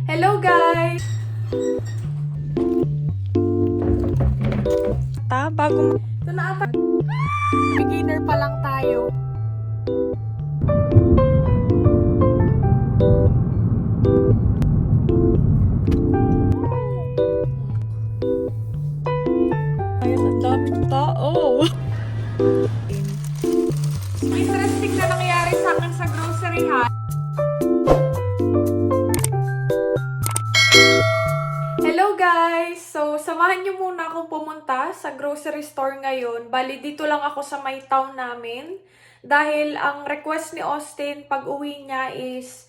Hello guys! Bago ito na ata. Beginner pa lang tayo. Ayun, ang daming tao. May interesting na nangyari sa akin sa grocery haul. Hello guys! So, samahan niyo muna akong pumunta sa grocery store ngayon. Bali, dito lang ako sa may town namin. Dahil ang request ni Austin pag uwi niya is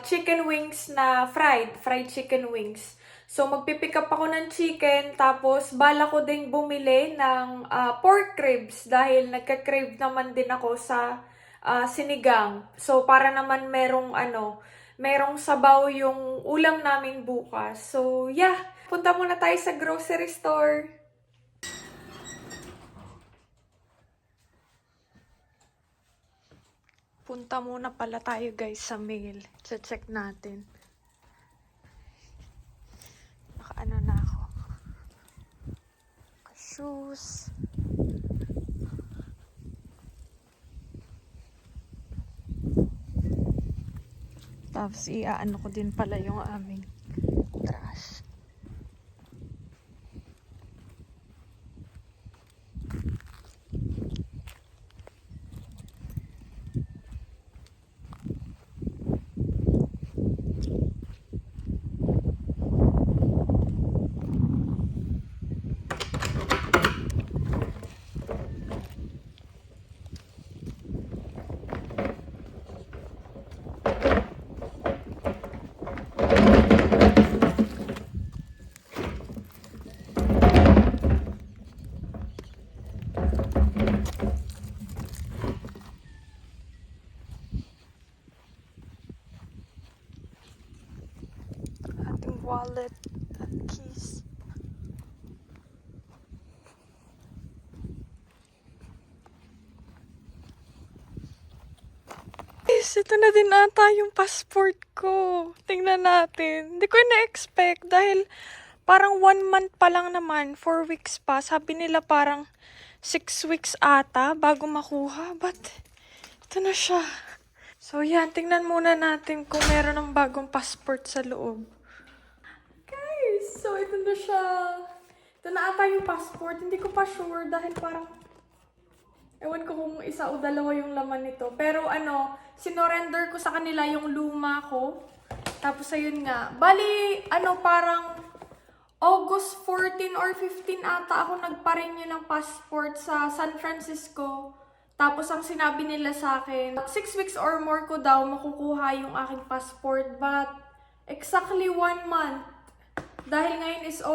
chicken wings na fried chicken wings. So, magpipick up ako ng chicken, tapos bala ko ding bumili ng pork ribs dahil nagka-crave naman din ako sa sinigang. So, para naman merong sabaw yung ulam namin bukas. So, yeah. Punta muna tayo sa grocery store. Punta muna pala tayo guys sa mail. Check natin. Nakaano na ako. Shoes. Tapos iaano ko din pala yung aming trash. Wallet at keys. Guys, ito na din ata yung passport ko. Tingnan natin. Hindi ko na-expect dahil parang 1 month pa lang naman, 4 weeks pa. Sabi nila parang 6 weeks ata bago makuha. But ito na siya. So yan, tingnan muna natin kung meron ng bagong passport sa loob. So, ito na siya. Ito na ata yung passport. Hindi ko pa sure dahil parang ewan ko kung isa o dalawa yung laman nito. Pero sinorender ko sa kanila yung luma ko. Tapos ayun nga. Bali, parang August 14 or 15 ata ako nagpa-renew ng passport sa San Francisco. Tapos ang sinabi nila sa akin, 6 weeks or more ko daw makukuha yung aking passport. But exactly 1 month. Dahil ngayon is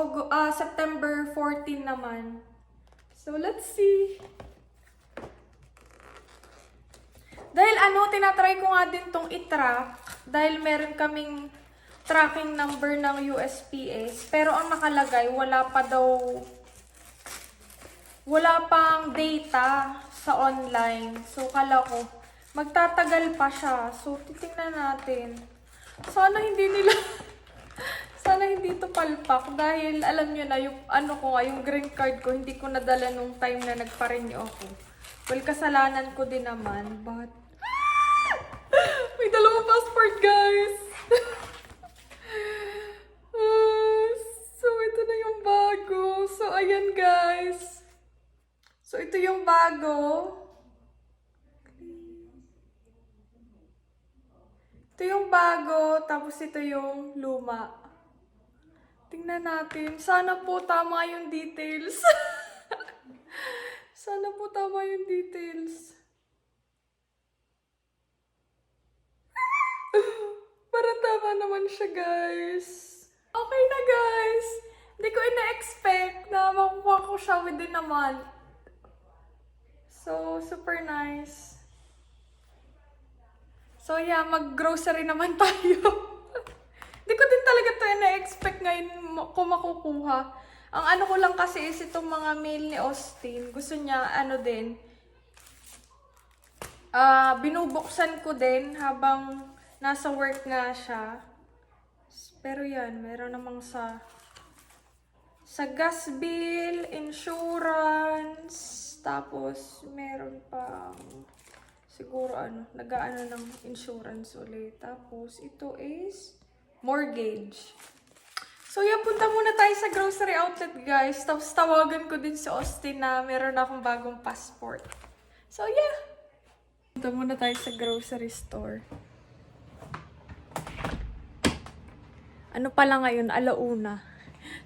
September 14 naman. So, let's see. Dahil tinatry ko nga din tong i-track. Dahil meron kaming tracking number ng USPS. Pero ang nakalagay, wala pang data sa online. So, kala ko, magtatagal pa siya. So, titingnan natin. Sana hindi ito palpak dahil alam nyo na yung yung green card ko, hindi ko nadala nung time na nagpa-renew ako. Well, kasalanan ko din naman, but may dalawang passport, guys! So, ito na yung bago. So, ayan, guys. So, ito yung bago. Ito yung bago, tapos ito yung luma. Tingnan natin. Sana po tama yung details. Sana po tama yung details. Parang tama naman siya, guys. Okay na, guys. Hindi ko ina-expect na makukuha ko siya within a month. So, super nice. So, yeah, mag-grocery naman tayo. Hindi ko din talaga ito na-expect ngayon kung makukuha. Ang ko lang kasi is itong mga mail ni Austin. Gusto niya, binubuksan ko din habang nasa work nga siya. Pero yan, meron namang sa gas bill, insurance, tapos meron pang siguro nag-aano ng insurance ulit. Tapos ito is mortgage. So yan, punta muna tayo sa grocery outlet guys. Tapos tawagan ko din si Austin na meron akong bagong passport. So yeah, punta muna tayo sa grocery store. Ano pala ngayon, alauna.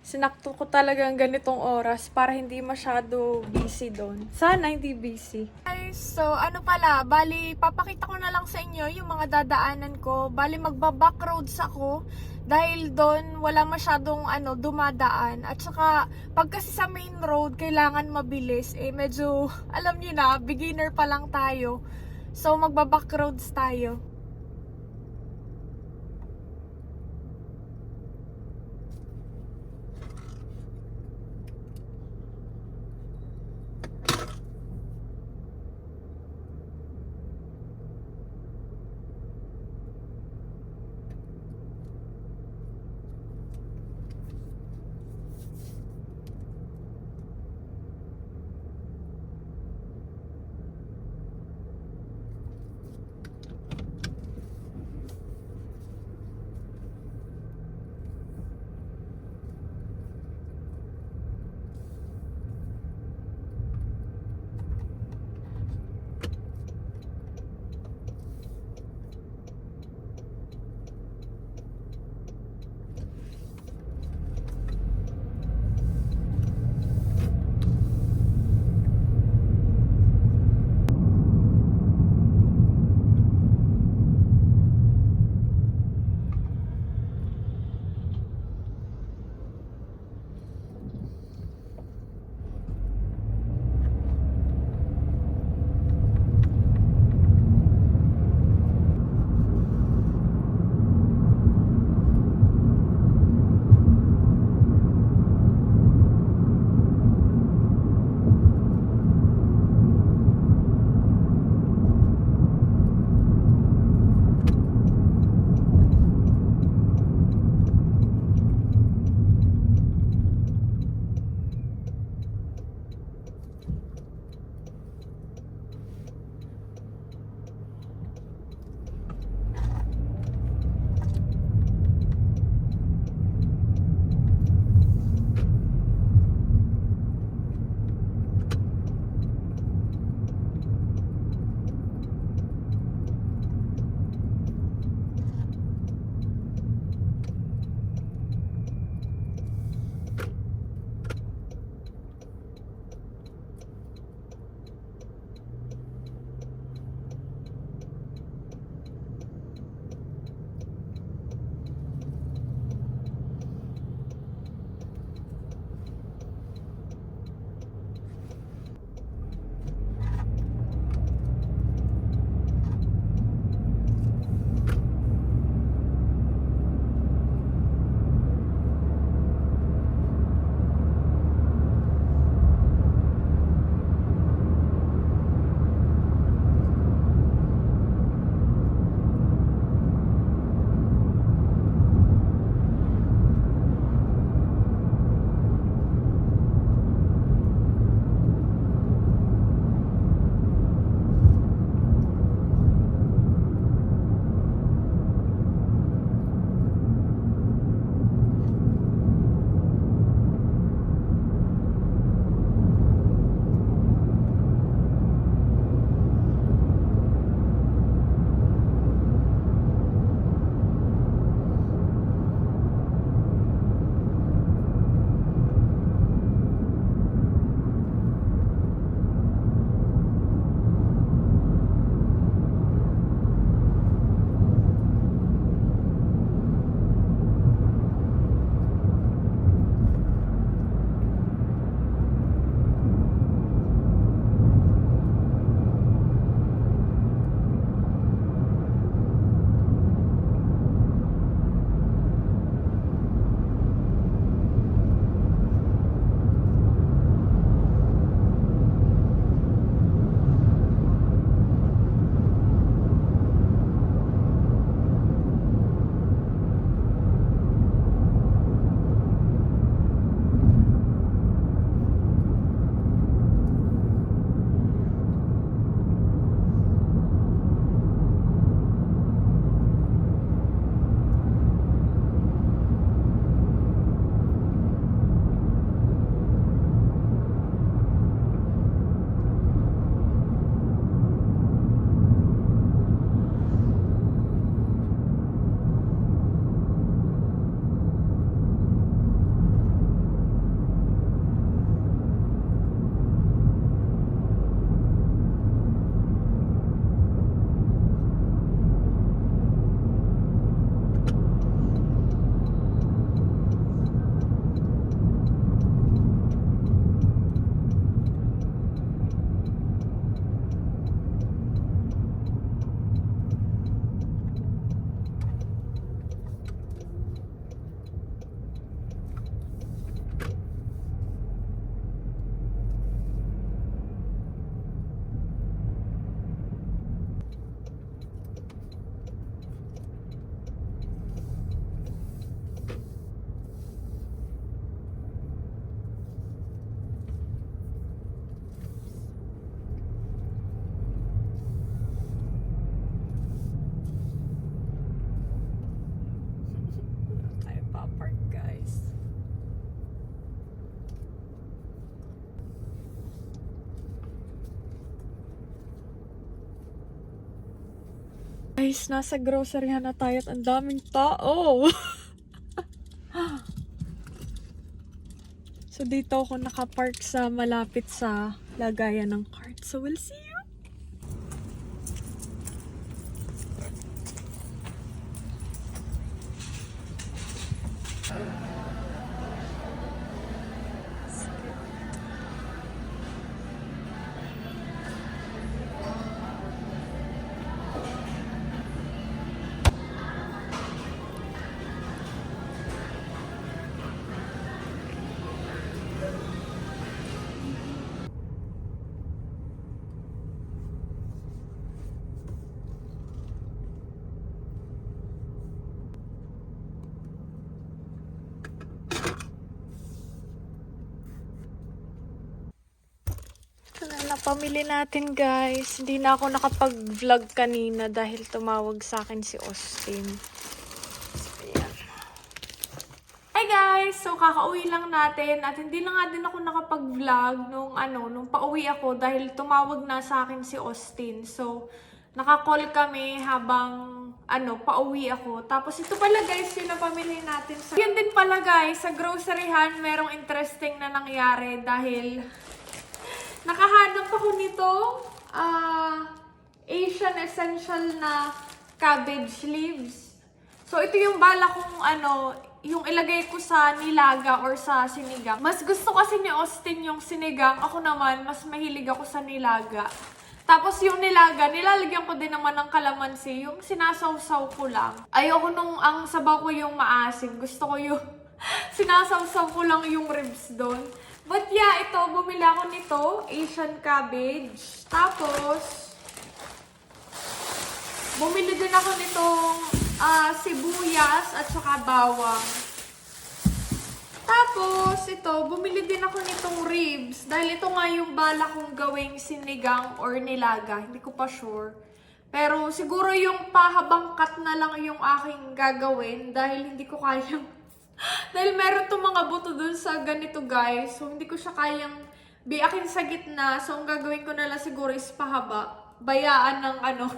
Sinakto ko talagang ganitong oras para hindi masyado busy doon. Sana hindi busy. Guys, so ano pala, bali papakita ko na lang sa inyo yung mga dadaanan ko. Bali magba-back roads ako dahil doon wala masyadong dumadaan. At saka pag kasi sa main road kailangan mabilis, medyo alam niyo na, beginner pa lang tayo. So magba-back roads tayo. Guys, nasa groceryhan na tayo at ang daming tao. So, dito ako nakapark sa malapit sa lagayan ng cart. So, we'll see you. Ito na napamili natin, guys. Hindi na ako nakapag-vlog kanina dahil tumawag sa akin si Austin. So, ayan. Hi guys! So, kakauwi lang natin at hindi na nga din ako nakapag-vlog nung pauwi ako dahil tumawag na sa akin si Austin. So, naka-call kami habang pauwi ako. Tapos ito pala guys, yung napamili natin. So, yun din pala guys, sa groceryhan, merong interesting na nangyari dahil nakahanap ako nito, Asian essential na cabbage leaves. So, ito yung bala kong yung ilagay ko sa nilaga or sa sinigang. Mas gusto kasi ni Austin yung sinigang. Ako naman, mas mahilig ako sa nilaga. Tapos yung nilaga, nilalagyan ko din naman ng kalamansi. Yung sinasawsaw ko lang. Ayoko nung ang sabaw ko yung maasim. Gusto ko yung sinasawsaw ko lang yung ribs doon. But yeah, ito, bumili ako nito, Asian cabbage. Tapos, bumili din ako nitong sibuyas at saka bawang. Tapos, ito, bumili din ako nitong ribs. Dahil ito nga yung bala kong gawing sinigang or nilaga. Hindi ko pa sure. Pero siguro yung pahabang cut na lang yung aking gagawin. Dahil hindi ko kayang dahil meron itong mga buto dun sa ganito guys. So, hindi ko siya kayang biakin sa gitna. So, ang gagawin ko na lang siguro is pahaba. Bayaan ng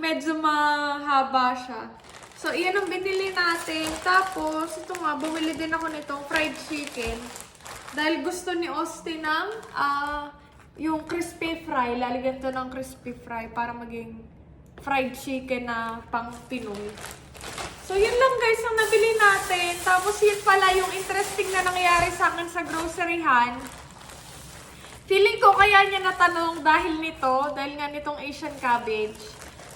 medyo mahaba siya. So, iyan ang binili natin. Tapos, ito nga, bumili din ako nitong fried chicken. Dahil gusto ni Austin ng yung crispy fry. Lalagyan to ng crispy fry para maging fried chicken na pang Pinoy. So, yun lang guys ang nabili natin. Tapos, yun pala yung interesting na nangyari sa akin sa groceryhan. Feeling ko kaya niya natanong dahil nito, dahil nga nitong Asian cabbage.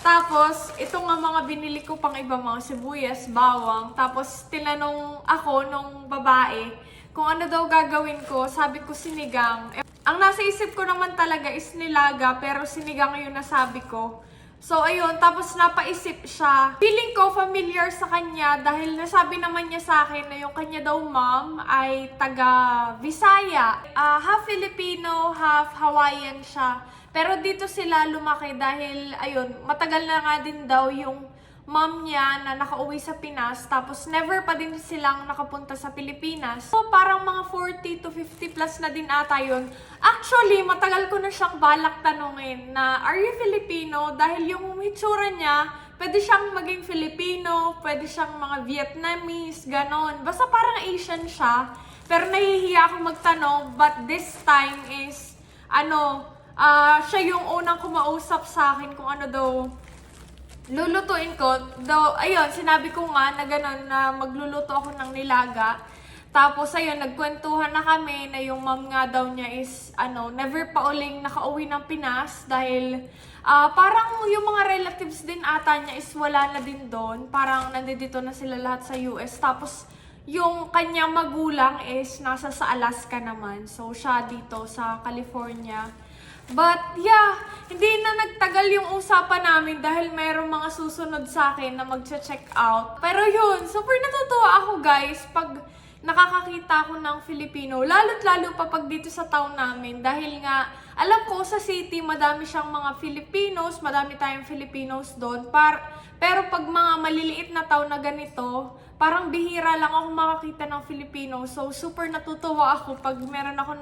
Tapos, ito nga mga binili ko pang iba, mga sibuyas, bawang. Tapos, tinanong ako nung babae kung ano daw gagawin ko. Sabi ko sinigang. Ang nasa isip ko naman talaga is nilaga, pero sinigang yung nasabi ko. So, ayun, tapos napaisip siya. Feeling ko familiar sa kanya dahil nasabi naman niya sa akin na yung kanya daw mom ay taga Visaya. Half Filipino, half Hawaiian siya. Pero dito sila lumaki dahil, ayun, matagal na nga din daw yung mom niya na nakauwi sa Pinas. Tapos never pa din silang nakapunta sa Pilipinas. So, parang mga 40 to 50 plus na din ata yun. Actually, matagal ko na siyang balak tanungin na, are you Filipino? Dahil yung hitsura niya, pwede siyang maging Filipino, pwede siyang mga Vietnamese, ganon. Basta parang Asian siya. Pero nahihiya ako magtanong, but this time is, siya yung unang kumausap sa akin kung ano daw lulutuin ko. Though, ayun, sinabi ko nga na gano'n na magluluto ako ng nilaga. Tapos, ayun, nagkwentuhan na kami na yung mom nga daw niya is, never pa uling nakauwi ng Pinas dahil parang yung mga relatives din ata niya is wala na din doon. Parang nandito na sila lahat sa US. Tapos, yung kanyang magulang is nasa sa Alaska naman. So, siya dito sa California. But, yeah, hindi na nagtagal yung usapan namin dahil mayroong mga susunod sa akin na magche-check out. Pero yun, super natutuwa ako guys pag nakakakita ako ng Filipino. Lalo't lalo pa pag dito sa town namin. Dahil nga, alam ko sa city, madami siyang mga Filipinos, madami tayong Filipinos doon. Pero pag mga maliliit na town na ganito, parang bihira lang ako makakita ng Filipino. So, super natutuwa ako pag meron ako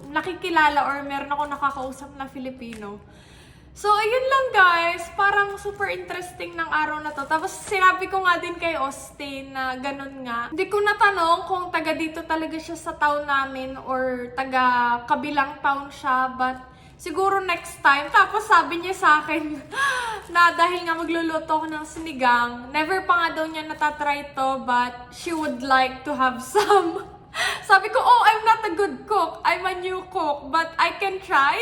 nakikilala or meron ako nakakausap na Filipino. So, ayun lang guys. Parang super interesting ng araw na to. Tapos, sinabi ko nga din kay Austin na ganun nga. Hindi ko natanong kung taga dito talaga siya sa town namin or taga kabilang town siya. But, siguro next time. Tapos, sabi niya sa akin na dahil nga magluluto ako ng sinigang, never pa nga daw niya natatry to, but she would like to have some. Sabi ko, oh, I'm not a good cook. I'm a new cook, but I can try.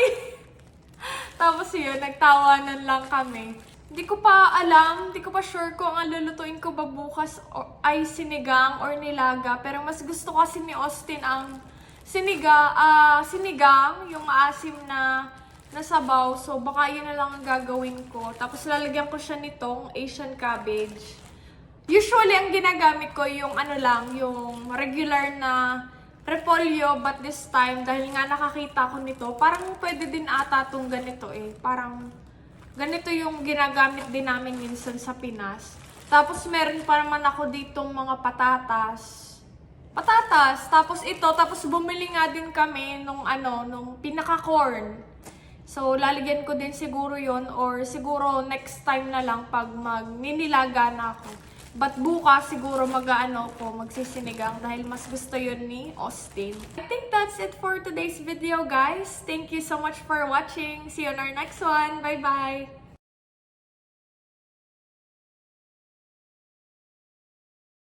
Tapos yun, nagtawanan lang kami. Hindi ko pa alam, hindi ko pa sure kung ang lulutuin ko ba bukas ay sinigang or nilaga. Pero mas gusto kasi ni Austin ang sinigang, yung maasim na sabaw. So baka yun na lang ang gagawin ko. Tapos lalagyan ko siya nitong Asian cabbage. Usually, ang ginagamit ko yung yung regular na repolyo, but this time, dahil nga nakakita ko nito, parang pwede din ata itong ganito eh. Parang ganito yung ginagamit din namin minsan sa Pinas. Tapos meron pa naman ako ditong mga patatas. Tapos ito, tapos bumili nga din kami nung pinaka-corn. So, lalagyan ko din siguro yon or siguro next time na lang pag magninilaga na ako. But bukas siguro magsisinigang dahil mas gusto yun ni Austin. I think that's it for today's video, guys. Thank you so much for watching. See you on our next one. Bye-bye!